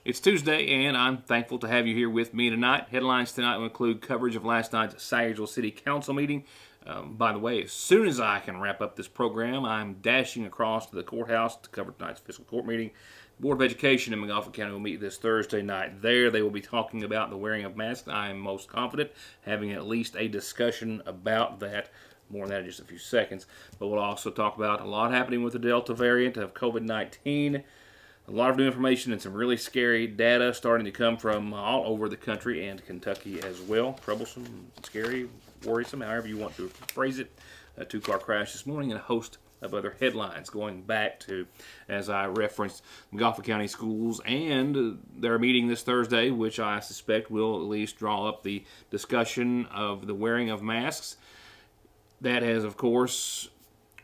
It's Tuesday, and I'm thankful to have you here with me tonight. Headlines tonight will include coverage of last night's Sayersville City Council meeting. By the way, as soon as I can wrap up this program, I'm dashing across to the courthouse to cover tonight's fiscal court meeting. The Board of Education in McGoffin County will meet this Thursday night. There, they will be talking about the wearing of masks. I am most confident having at least a discussion about that. More on that in just a few seconds. But we'll also talk about a lot happening with the Delta variant of COVID-19. A lot of new information and some really scary data starting to come from all over the country and Kentucky as well. Troublesome, scary, worrisome, however you want to phrase it. A two-car crash this morning and a host of other headlines going back to, as I referenced, McGoffin County Schools and their meeting this Thursday, which I suspect will at least draw up the discussion of the wearing of masks. That has, of course,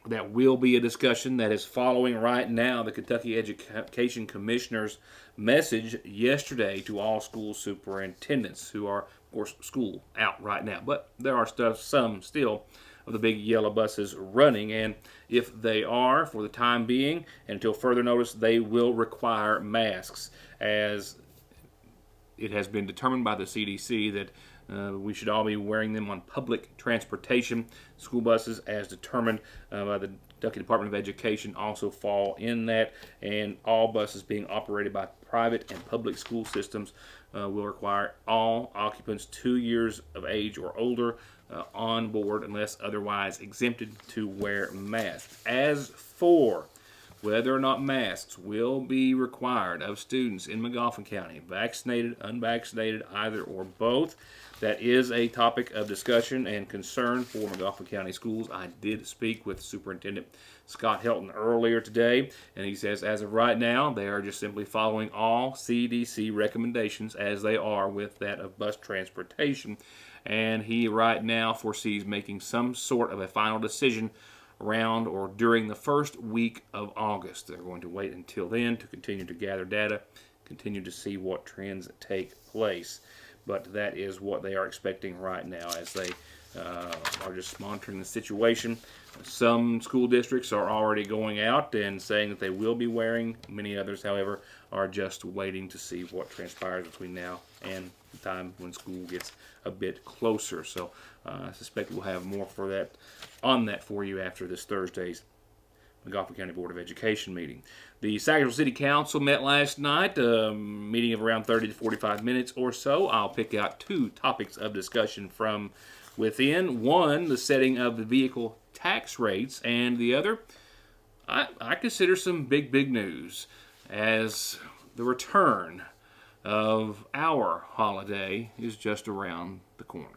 that will be a discussion that is following right now the Kentucky Education Commissioner's message yesterday to all school superintendents who are, of course, school out right now. But there are some still of the big yellow buses running, and if they are, for the time being, and until further notice, they will require masks, as it has been determined by the CDC that we should all be wearing them on public transportation. School buses, as determined by the Kentucky Department of Education, also fall in that, and all buses being operated by private and public school systems will require all occupants 2 years of age or older on board unless otherwise exempted to wear masks. As for whether or not masks will be required of students in McGoffin County, vaccinated, unvaccinated, either or both, that is a topic of discussion and concern for McGoffin County Schools. I did speak with Superintendent Scott Helton earlier today, and he says as of right now, they are just simply following all CDC recommendations as they are with that of bus transportation. And he right now foresees making some sort of a final decision around or during the first week of August. They're going to wait until then to continue to gather data, continue to see what trends take place. But that is what they are expecting right now as they are just monitoring the situation. Some school districts are already going out and saying that they will be wearing. Many others, however, are just waiting to see what transpires between now and the time when school gets a bit closer. So I suspect we'll have more for that on that for you after this Thursday's McGoffin County Board of Education meeting. The Sayersville City Council met last night, a meeting of around 30 to 45 minutes or so. I'll pick out two topics of discussion from within. One, the setting of the vehicle tax rates, and the other, I consider some big news as the return of our holiday is just around the corner.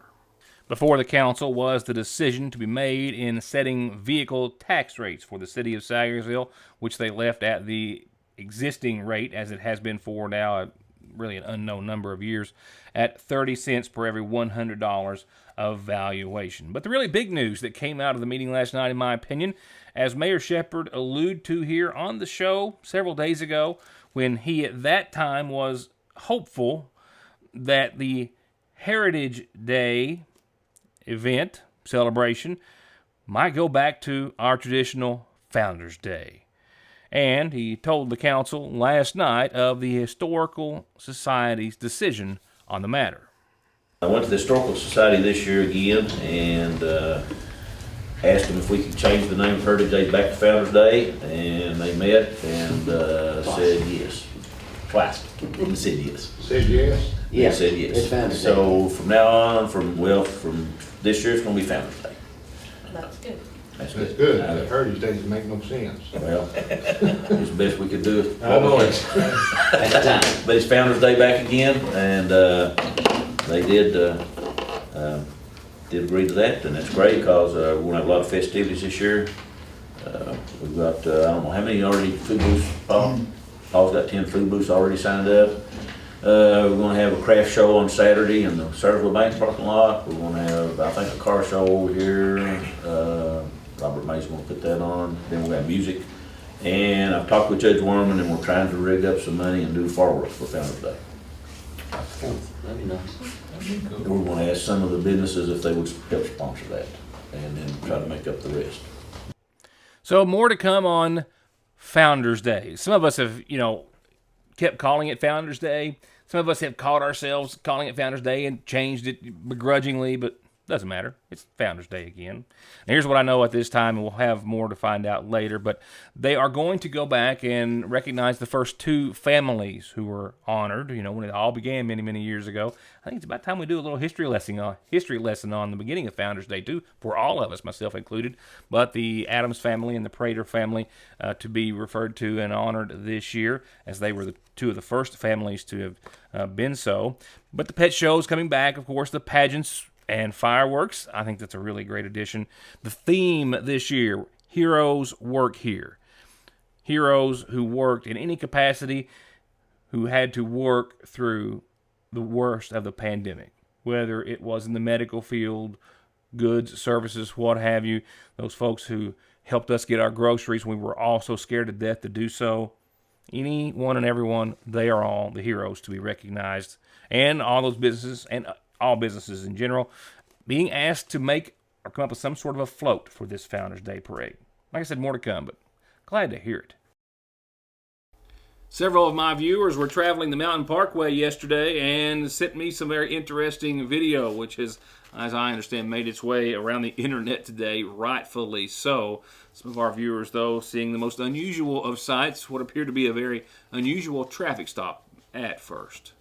Before the council was the decision to be made in setting vehicle tax rates for the city of Sayersville, which they left at the existing rate, as it has been for now really an unknown number of years, at 30 cents per every $100 of valuation. But the really big news that came out of the meeting last night, in my opinion, as Mayor Shepard alluded to here on the show several days ago, when he at that time was hopeful that the Heritage Day event, celebration, might go back to our traditional Founders Day. And he told the council last night of the Historical Society's decision on the matter. I went to the Historical Society this year again and asked them if we could change the name of Heritage Day back to Founders Day, and they met and said yes. Twice. They said yes. Said yes? Yeah, they said yes. So from now on, from this year, it's going to be Founders Day. That's good. That's That's good. good. The Heritage Day doesn't make no sense. Well, it's the best we could do it. I know it. But it's Founders Day back again, and they did agree to that, and that's great because we're going to have a lot of festivities this year. We've got, I don't know how many already food booths. Paul's got 10 food booths already signed up. We're going to have a craft show on Saturday in the Sayersville Bank parking lot. We're going to have, I think, a car show over here. Robert May's going to put that on. Then we'll have music. And I've talked with Judge Worman, and we're trying to rig up some money and do fireworks for Founders Day. That'd be nice. We're going to ask some of the businesses if they would help sponsor that, and then try to make up the rest. So more to come on Founders Day. Some of us have, kept calling it Founders Day. Some of us have caught ourselves calling it Founders Day and changed it begrudgingly, but doesn't matter. It's Founders Day again. And here's what I know at this time, and we'll have more to find out later, but they are going to go back and recognize the first 2 families who were honored, when it all began many, many years ago. I think it's about time we do a little history lesson on the beginning of Founders Day, too, for all of us, myself included. But the Adams family and the Prater family to be referred to and honored this year, as they were the 2 of the first families to have been so. But the pet shows coming back, of course, the pageants and fireworks. I think that's a really great addition. The theme this year, Heroes Work Here. Heroes who worked in any capacity, who had to work through the worst of the pandemic, whether it was in the medical field, goods, services, what have you. Those folks who helped us get our groceries when we were all so scared to death to do so. Anyone and everyone, they are all the heroes to be recognized. And all those businesses, and all businesses in general, being asked to make or come up with some sort of a float for this Founders Day parade. Like I said, more to come, but glad to hear it. Several of my viewers were traveling the Mountain Parkway yesterday and sent me some very interesting video, which has, as I understand, made its way around the internet today, rightfully so. Some of our viewers, though, seeing the most unusual of sights, what appeared to be a very unusual traffic stop at first.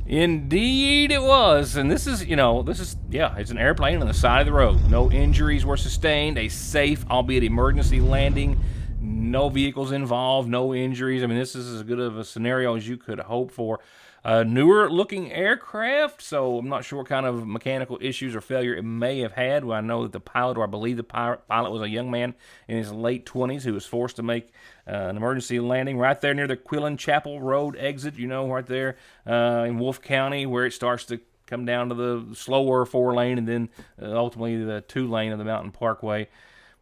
Indeed it was, and it's an airplane on the side of the road. No injuries were sustained, a safe, albeit emergency landing, no vehicles involved, no injuries. I mean, this is as good of a scenario as you could hope for. Newer looking aircraft, so I'm not sure what kind of mechanical issues or failure it may have had. Well, I know that the pilot, or I believe the pilot was a young man in his late 20s who was forced to make an emergency landing right there near the Quillen Chapel Road exit, right there in Wolfe County, where it starts to come down to the slower 4-lane and then ultimately the 2-lane of the Mountain Parkway.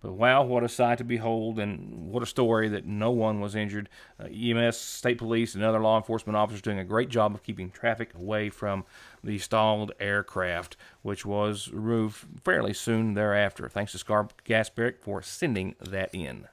But wow, what a sight to behold, and what a story that no one was injured. EMS, state police, and other law enforcement officers doing a great job of keeping traffic away from the stalled aircraft, which was removed fairly soon thereafter. Thanks to Scar Gasparic for sending that in.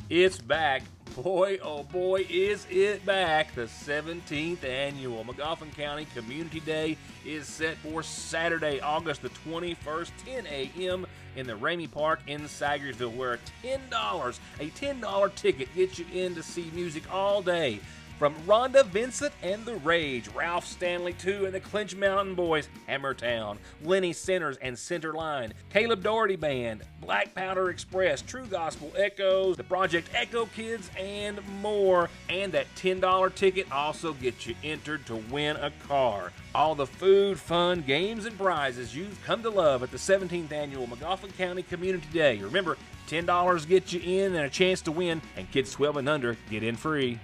It's back. Boy, oh boy, is it back. The 17th annual Magoffin County Community Day is set for Saturday, August the 21st, 10 a.m. in the Ramey Park in Sagersville, where a $10 ticket gets you in to see music all day. From Rhonda Vincent and the Rage, Ralph Stanley II and the Clinch Mountain Boys, Hammertown, Lenny Centers and Centerline, Caleb Doherty Band, Black Powder Express, True Gospel Echoes, the Project Echo Kids, and more. And that $10 ticket also gets you entered to win a car. All the food, fun, games, and prizes you've come to love at the 17th annual Magoffin County Community Day. Remember, $10 gets you in and a chance to win, and kids 12 and under get in free.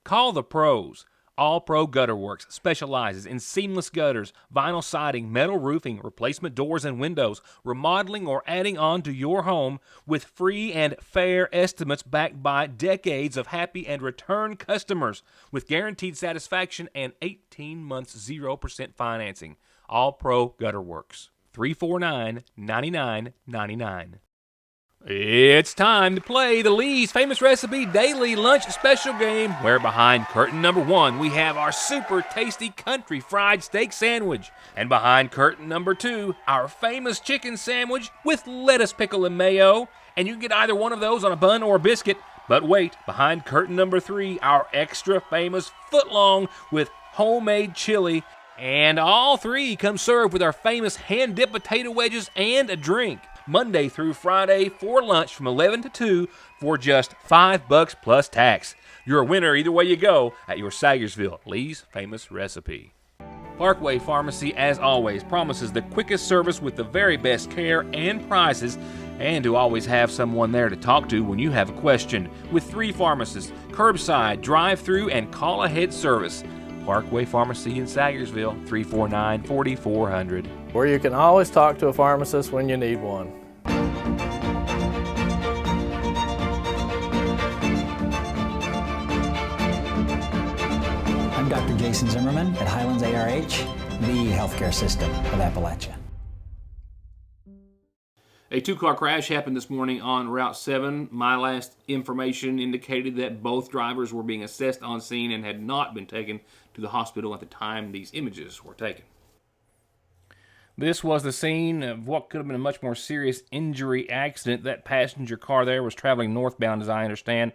Call the pros. All Pro Gutter Works specializes in seamless gutters, vinyl siding, metal roofing, replacement doors and windows, remodeling or adding on to your home with free and fair estimates backed by decades of happy and return customers with guaranteed satisfaction and 18 months 0% financing. All Pro Gutter Works. 349-9999. It's time to play the Lee's Famous Recipe Daily Lunch Special Game, where behind curtain number 1, we have our super tasty country fried steak sandwich. And behind curtain number 2, our famous chicken sandwich with lettuce, pickle, and mayo. And you can get either one of those on a bun or a biscuit. But wait, behind curtain number 3, our extra famous footlong with homemade chili. And all 3 come served with our famous hand-dipped potato wedges and a drink. Monday through Friday for lunch from 11 to 2 for just $5 plus tax. You're a winner either way you go at your Sagersville Lee's Famous Recipe. Parkway Pharmacy, as always, promises the quickest service with the very best care and prices, and to always have someone there to talk to when you have a question. With 3 pharmacists, curbside, drive-through, and call-ahead service. Parkway Pharmacy in Sagersville, 349-4400. Where you can always talk to a pharmacist when you need one. I'm Dr. Jason Zimmerman at Highlands ARH, the healthcare system of Appalachia. A two-car crash happened this morning on Route 7. My last information indicated that both drivers were being assessed on scene and had not been taken to the hospital at the time these images were taken. This was the scene of what could have been a much more serious injury accident. That passenger car there was traveling northbound, as I understand,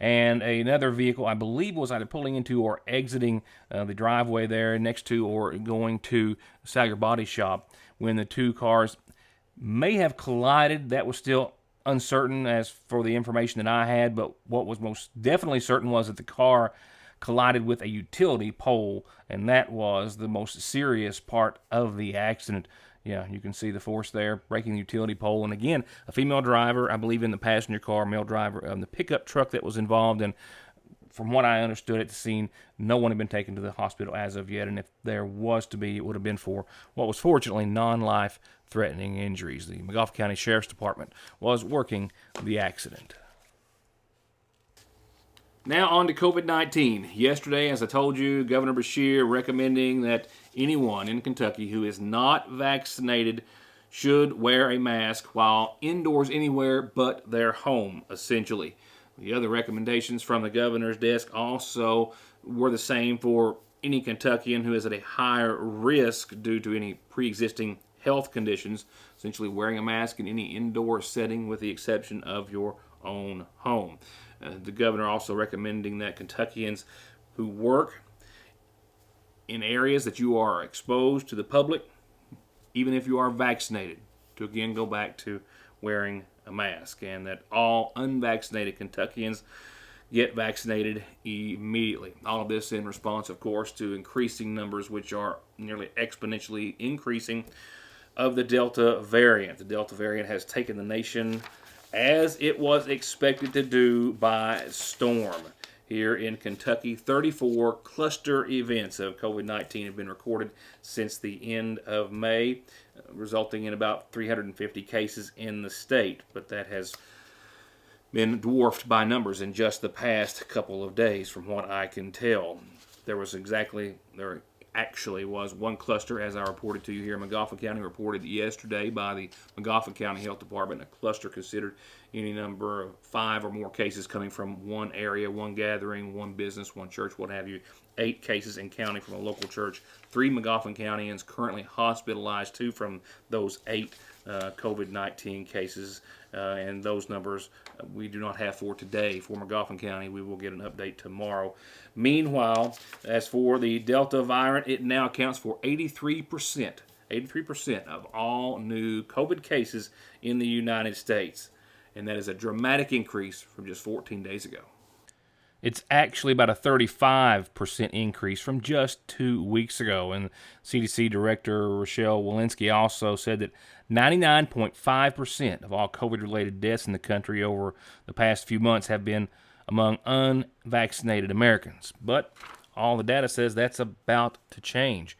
and another vehicle, I believe, was either pulling into or exiting the driveway there next to or going to Sager Body Shop when the two cars may have collided. That was still uncertain as for the information that I had, but what was most definitely certain was that the car collided with a utility pole, and that was the most serious part of the accident. Yeah, you can see the force there, breaking the utility pole. And again, a female driver, I believe, in the passenger car, male driver of the pickup truck that was involved. And from what I understood at the scene, no one had been taken to the hospital as of yet. And if there was to be, it would have been for what was fortunately non-life-threatening injuries. The McGoffin County Sheriff's Department was working the accident. Now on to COVID-19. Yesterday, as I told you, Governor Beshear recommending that anyone in Kentucky who is not vaccinated should wear a mask while indoors anywhere but their home, essentially. The other recommendations from the governor's desk also were the same for any Kentuckian who is at a higher risk due to any pre-existing health conditions, essentially wearing a mask in any indoor setting with the exception of your own home. The governor also recommending that Kentuckians who work in areas that you are exposed to the public, even if you are vaccinated, to again go back to wearing a mask, and that all unvaccinated Kentuckians get vaccinated immediately. All of this in response, of course, to increasing numbers, which are nearly exponentially increasing, of the Delta variant. The Delta variant has taken the nation, as it was expected to do, by storm. Here in Kentucky, 34 cluster events of COVID-19 have been recorded since the end of May, resulting in about 350 cases in the state. But that has been dwarfed by numbers in just the past couple of days, from what I can tell. There actually was one cluster, as I reported to you here in McGoffin County, reported yesterday by the McGoffin County Health Department. A cluster considered any number of 5 or more cases coming from one area, one gathering, one business, one church, what have you. 8 cases in county from a local church. 3 McGoffin Countyans currently hospitalized, 2 from those 8 COVID-19 cases. And those numbers we do not have for today for McGoffin County. We will get an update tomorrow. Meanwhile, as for the Delta variant, it now accounts for 83% of all new COVID cases in the United States. And that is a dramatic increase from just 14 days ago. It's actually about a 35% increase from just 2 weeks ago. And CDC Director Rochelle Walensky also said that 99.5% of all COVID-related deaths in the country over the past few months have been among unvaccinated Americans. But all the data says that's about to change.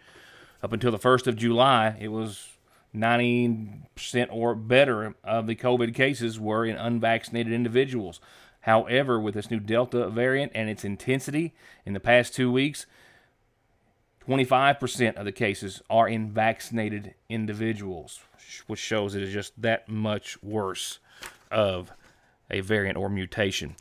Up until the 1st of July, it was 90% or better of the COVID cases were in unvaccinated individuals. However, with this new Delta variant and its intensity in the past 2 weeks, 25% of the cases are in vaccinated individuals, which shows it is just that much worse of a variant or mutation.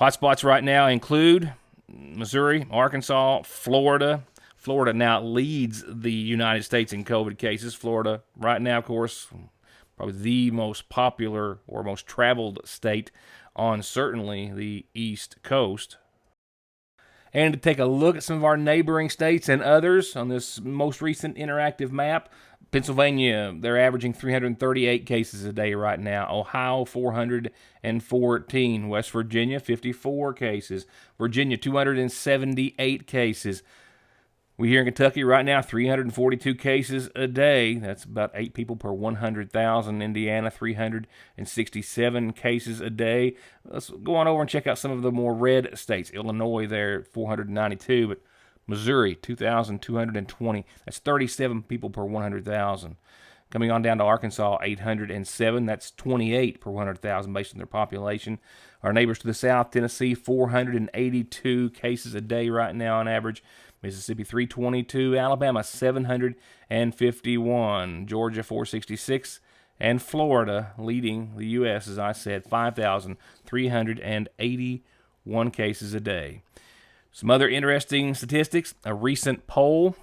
Hotspots right now include Missouri, Arkansas, Florida. Florida now leads the United States in COVID cases. Florida right now, of course, probably the most popular or most traveled state on certainly the East Coast. And to take a look at some of our neighboring states and others on this most recent interactive map, Pennsylvania, they're averaging 338 cases a day right now. Ohio, 414. West Virginia, 54 cases. Virginia, 278 cases. We here in Kentucky right now, 342 cases a day. That's about 8 people per 100,000. Indiana, 367 cases a day. Let's go on over and check out some of the more red states. Illinois there, 492, but Missouri, 2,220. That's 37 people per 100,000. Coming on down to Arkansas, 807. That's 28 per 100,000 based on their population. Our neighbors to the south, Tennessee, 482 cases a day right now on average. Mississippi, 322. Alabama, 751. Georgia, 466. and Florida leading the U.S., as I said, 5,381 cases a day. Some other interesting statistics. A recent poll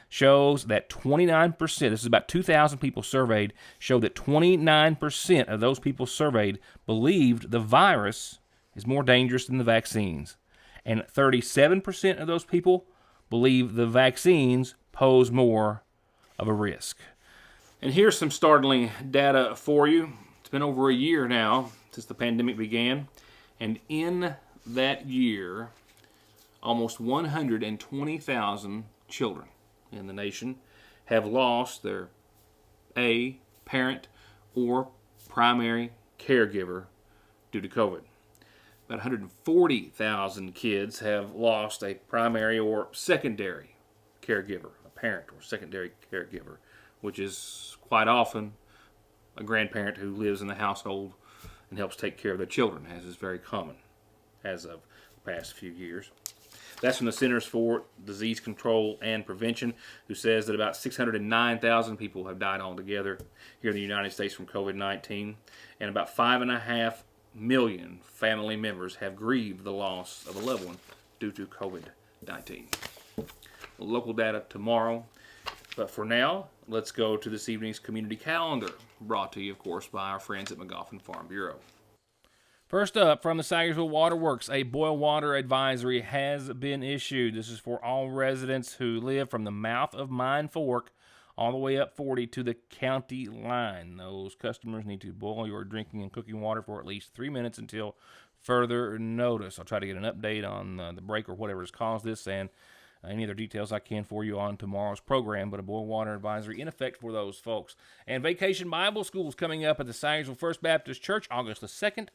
shows that 29%, this is about 2,000 people surveyed, showed that 29% of those people surveyed believed the virus is more dangerous than the vaccines. And 37% of those people believe the vaccines pose more of a risk. And here's some startling data for you. It's been over a year now since the pandemic began. And in that year, almost 120,000 children in the nation have lost their parent or primary caregiver due to COVID. About 140,000 kids have lost a primary or secondary caregiver, a parent or secondary caregiver, which is quite often a grandparent who lives in the household and helps take care of their children, as is very common as of the past few years. That's from the Centers for Disease Control and Prevention, who says that about 609,000 people have died altogether here in the United States from COVID-19, and about 5.5 million family members have grieved the loss of a loved one due to COVID-19. Local data tomorrow, but for now, let's go to this evening's community calendar, brought to you, of course, by our friends at McGoffin Farm Bureau. First up, from the Sayersville Waterworks, a boil water advisory has been issued. This is for all residents who live from the mouth of Mine Fork all the way up 40 to the county line. Those customers need to boil your drinking and cooking water for at least 3 minutes until further notice. I'll try to get an update on the break or whatever has caused this and any other details I can for you on tomorrow's program, but a boil water advisory in effect for those folks. And Vacation Bible School is coming up at the Sayersville First Baptist Church August the 2nd,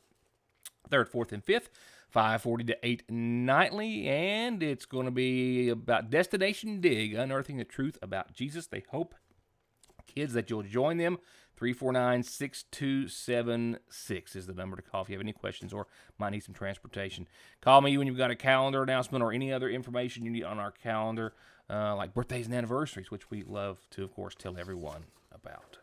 3rd, 4th, and 5th, 5:40 to 8 nightly, and it's going to be about Destination Dig, unearthing the truth about Jesus. They hope, kids, that you'll join them. 349-6276 is the number to call if you have any questions or might need some transportation. Call me when you've got a calendar announcement or any other information you need on our calendar, like birthdays and anniversaries, which we love to, of course, tell everyone about.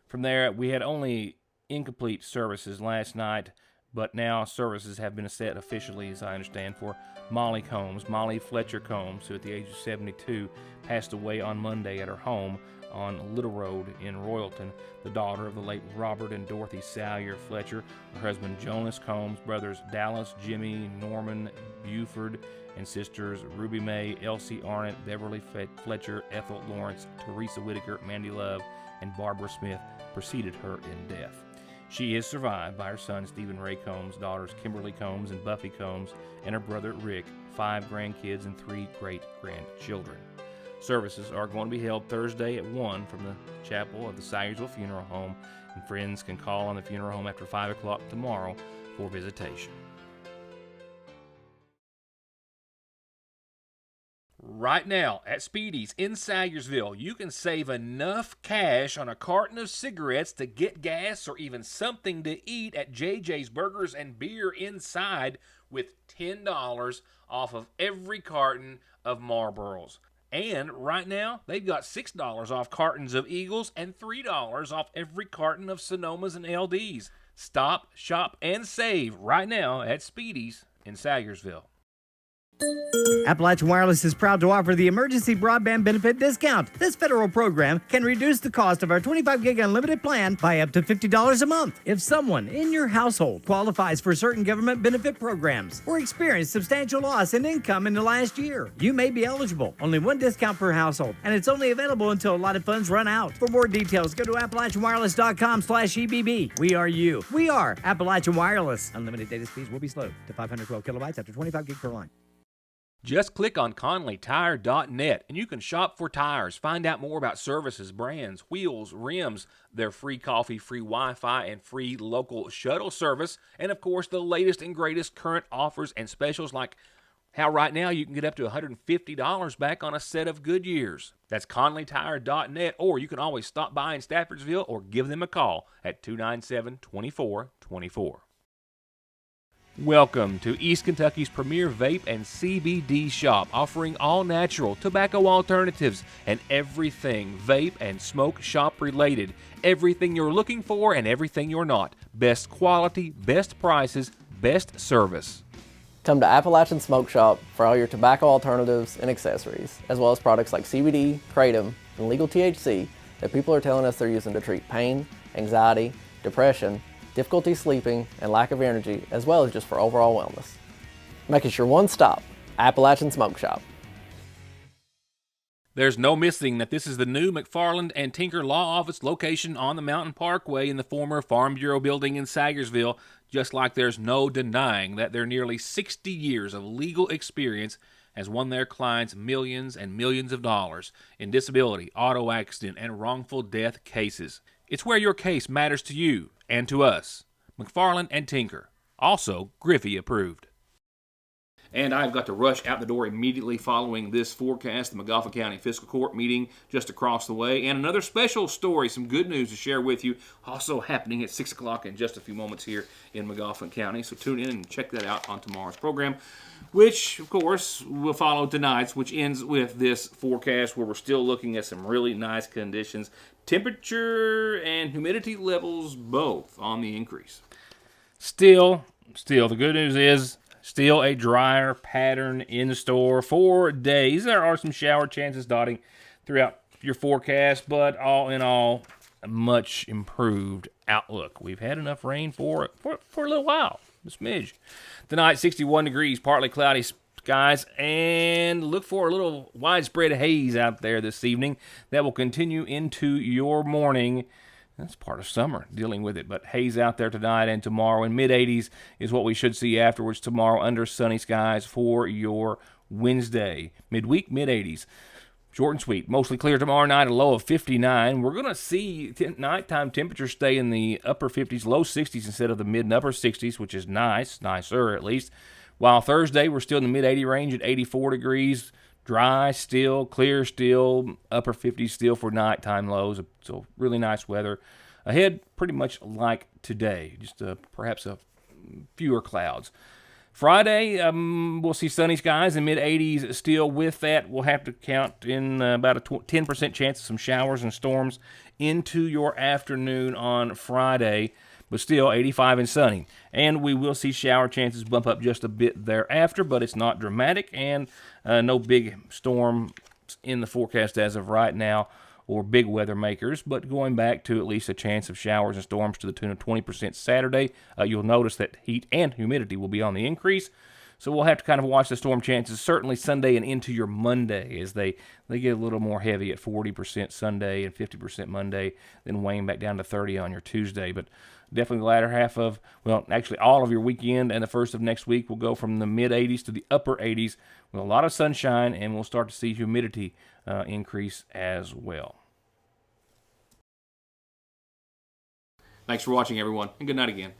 From there, we had only incomplete services last night, but now services have been set officially, as I understand, for Molly Fletcher Combs, who at the age of 72 passed away on Monday at her home on Little Road in Royalton, the daughter of the late Robert and Dorothy Salyer Fletcher, her husband Jonas Combs, brothers Dallas, Jimmy, Norman Buford, and sisters Ruby Mae, Elsie Arnott, Beverly Fletcher, Ethel Lawrence, Teresa Whitaker, Mandy Love, and Barbara Smith preceded her in death. She is survived by her son Stephen Ray Combs, daughters Kimberly Combs and Buffy Combs, and her brother Rick, 5 grandkids and 3 great-grandchildren. Services are going to be held Thursday at 1 from the chapel of the Sayersville Funeral Home, and friends can call on the funeral home after 5 o'clock tomorrow for visitation. Right now, at Speedy's in Sayersville, you can save enough cash on a carton of cigarettes to get gas or even something to eat at JJ's Burgers and Beer inside with $10 off of every carton of Marlboros. And right now, they've got $6 off cartons of Eagles and $3 off every carton of Sonomas and LDs. Stop, shop, and save right now at Speedy's in Sayersville. Appalachian Wireless is proud to offer the Emergency Broadband Benefit Discount. This federal program can reduce the cost of our 25-gig unlimited plan by up to $50 a month. If someone in your household qualifies for certain government benefit programs or experienced substantial loss in income in the last year, you may be eligible. Only one discount per household, and it's only available until allotted funds run out. For more details, go to AppalachianWireless.com/EBB. We are you. We are Appalachian Wireless. Unlimited data speeds will be slowed to 512 kilobytes after 25 gig per line. Just click on ConleyTire.net and you can shop for tires, find out more about services, brands, wheels, rims, their free coffee, free Wi-Fi, and free local shuttle service, and of course the latest and greatest current offers and specials, like how right now you can get up to $150 back on a set of Goodyears. That's ConleyTire.net, or you can always stop by in Staffordsville or give them a call at 297-2424. Welcome to East Kentucky's premier vape and CBD shop, offering all natural tobacco alternatives and everything vape and smoke shop related. Everything you're looking for and everything you're not. Best quality, best prices, best service. Come to Appalachian Smoke Shop for all your tobacco alternatives and accessories, as well as products like CBD, kratom, and legal THC that people are telling us they're using to treat pain, anxiety, depression, difficulty sleeping, and lack of energy, as well as just for overall wellness. Make it your one stop, Appalachian Smoke Shop. There's no missing that this is the new McFarland and Tinker Law Office location on the Mountain Parkway in the former Farm Bureau building in Sagersville, just like there's no denying that their nearly 60 years of legal experience has won their clients millions and millions of dollars in disability, auto accident, and wrongful death cases. It's where your case matters to you and to us. McFarland and Tinker, also Griffey approved. And I've got to rush out the door immediately following this forecast, the McGoffin County Fiscal Court meeting just across the way, and another special story, some good news to share with you, also happening at 6 o'clock in just a few moments here in McGoffin County. So tune in and check that out on tomorrow's program, which, of course, will follow tonight's, which ends with this forecast where we're still looking at some really nice conditions. Temperature and humidity levels both on the increase. Still, the good news is still a drier pattern in store for days. There are some shower chances dotting throughout your forecast, but all in all, a much improved outlook. We've had enough rain for a little while, a smidge. Tonight, 61 degrees, partly cloudy skies, and look for a little widespread haze out there this evening that will continue into your morning. That's part of summer, dealing with it, but haze out there tonight and tomorrow, and mid-80s is what we should see afterwards tomorrow under sunny skies for your Wednesday. Midweek, mid-80s. Short and sweet. Mostly clear tomorrow night, a low of 59. We're going to see nighttime temperatures stay in the upper 50s, low 60s instead of the mid and upper 60s, which is nicer at least. While Thursday, we're still in the mid-80 range at 84 degrees. Dry still, clear still, upper 50s still for nighttime lows. So really nice weather ahead, pretty much like today. Just perhaps fewer clouds. Friday, we'll see sunny skies and mid-80s still. With that, we'll have to count in about a 10% chance of some showers and storms into your afternoon on Friday, but still 85 and sunny. And we will see shower chances bump up just a bit thereafter, but it's not dramatic, and no big storm in the forecast as of right now, or big weather makers, but going back to at least a chance of showers and storms to the tune of 20% Saturday. You'll notice that heat and humidity will be on the increase, so we'll have to kind of watch the storm chances, certainly Sunday and into your Monday, as they get a little more heavy at 40% Sunday and 50% Monday, then weighing back down to 30 on your Tuesday. But definitely the latter half of, well, actually all of your weekend and the first of next week will go from the mid-80s to the upper 80s with a lot of sunshine, and we'll start to see humidity increase as well. Thanks for watching, everyone, and good night again.